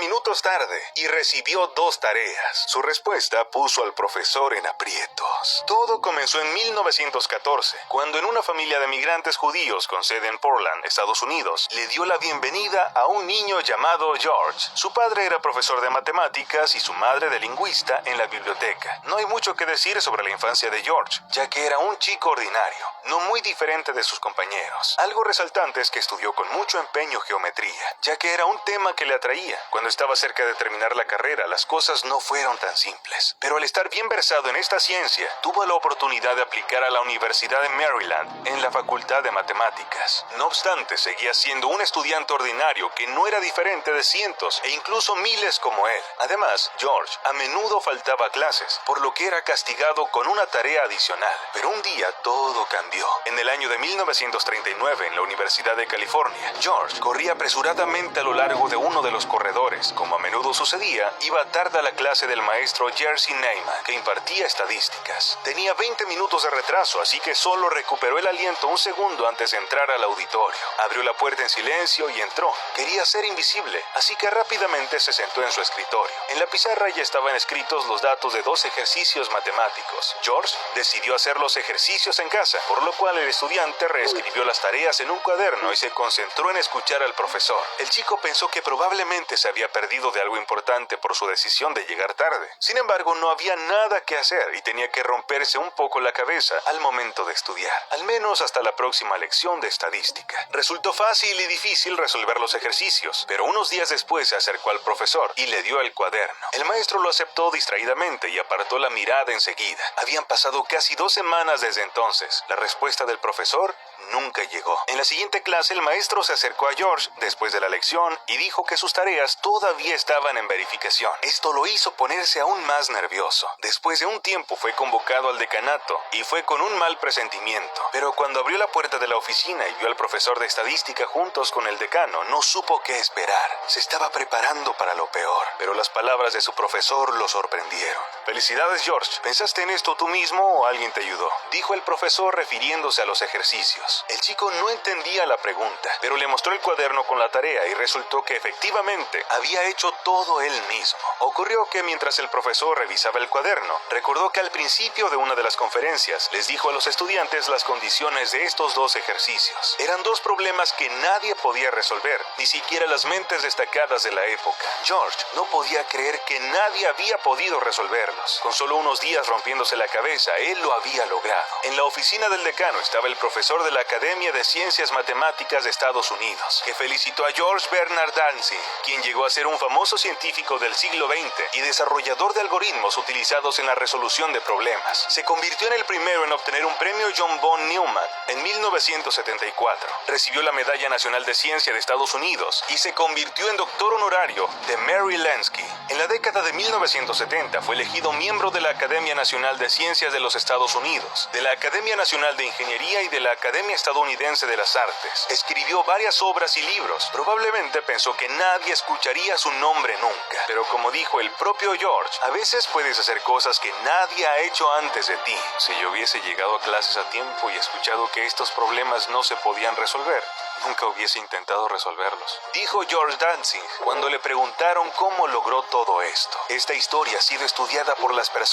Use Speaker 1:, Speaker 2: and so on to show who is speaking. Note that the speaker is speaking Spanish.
Speaker 1: minutos tarde y recibió 2 tareas. Su respuesta puso al profesor en aprietos. Todo comenzó en 1914, cuando en una familia de migrantes judíos con sede en Portland, Estados Unidos, le dio la bienvenida a un niño llamado George. Su padre era profesor de matemáticas y su madre de lingüista en la biblioteca. No hay mucho que decir sobre la infancia de George, ya que era un chico ordinario, no muy diferente de sus compañeros. Algo resaltante es que estudió con mucho empeño geometría, ya que era un tema que le atraía. Cuando estaba cerca de terminar la carrera, las cosas no fueron tan simples. Pero al estar bien versado en esta ciencia, tuvo la oportunidad de aplicar a la Universidad de Maryland en la Facultad de Matemáticas. No obstante, seguía siendo un estudiante ordinario que no era diferente de cientos e incluso miles como él. Además, George a menudo faltaba a clases, por lo que era castigado con una tarea adicional. Pero un día todo cambió. En el año de 1939, en la Universidad de California, George corría apresuradamente a lo largo de uno de los corredores. Como a menudo sucedía, iba tarde a la clase del maestro Jerzy Neyman, que impartía estadísticas. Tenía 20 minutos de retraso, así que solo recuperó el aliento un segundo antes de entrar al auditorio. Abrió la puerta en silencio y entró. Quería ser invisible, así que rápidamente se sentó en su escritorio. En la pizarra ya estaban escritos los datos de 2 ejercicios matemáticos. George decidió hacer los ejercicios en casa, por lo cual el estudiante reescribió las tareas en un cuaderno y se concentró en escuchar al profesor. El chico pensó que probablemente se había perdido de algo importante por su decisión de llegar tarde. Sin embargo, no había nada que hacer y tenía que romperse un poco la cabeza al momento de estudiar, al menos hasta la próxima lección de estadística. Resultó fácil y difícil resolver los ejercicios, pero unos días después se acercó al profesor y le dio el cuaderno. El maestro lo aceptó distraídamente y apartó la mirada enseguida. Habían pasado casi 2 semanas desde entonces. La respuesta del profesor nunca llegó. En la siguiente clase, el maestro se acercó a George después de la lección y dijo que sus tareas todavía estaban en verificación. Esto lo hizo ponerse aún más nervioso. Después de un tiempo fue convocado al decanato y fue con un mal presentimiento. Pero cuando abrió la puerta de la oficina y vio al profesor de estadística juntos con el decano, no supo qué esperar. Se estaba preparando para lo peor, pero las palabras de su profesor lo sorprendieron. «Felicidades, George. ¿Pensaste en esto tú mismo o alguien te ayudó?», dijo el profesor refiriéndose a los ejercicios. El chico no entendía la pregunta, pero le mostró el cuaderno con la tarea y resultó que efectivamente había hecho todo él mismo. Ocurrió que mientras el profesor revisaba el cuaderno, recordó que al principio de una de las conferencias les dijo a los estudiantes las condiciones de estos 2 ejercicios. Eran 2 problemas que nadie podía resolver, ni siquiera las mentes destacadas de la época. George no podía creer que nadie había podido resolverlos. Con solo unos días rompiéndose la cabeza, él lo había logrado. En la oficina del decano estaba el profesor de la Academia de Ciencias Matemáticas de Estados Unidos, que felicitó a George Bernard Dantzig, quien llegó a ser un famoso científico del siglo XX y desarrollador de algoritmos utilizados en la resolución de problemas. Se convirtió en el primero en obtener un premio John von Neumann en 1974. Recibió la Medalla Nacional de Ciencia de Estados Unidos y se convirtió en doctor honorario de Mary Lansky. En la década de 1970 fue elegido miembro de la Academia Nacional de Ciencias de los Estados Unidos, de la Academia Nacional de Ingeniería y de la Academia Estadounidense de las Artes. Escribió varias obras y libros. Probablemente pensó que nadie escucharía su nombre nunca. Pero como dijo el propio George, a veces puedes hacer cosas que nadie ha hecho antes de ti. Si yo hubiese llegado a clases a tiempo y escuchado que estos problemas no se podían resolver, nunca hubiese intentado resolverlos, dijo George Dantzig cuando le preguntaron cómo logró todo esto. Esta historia ha sido estudiada por las personas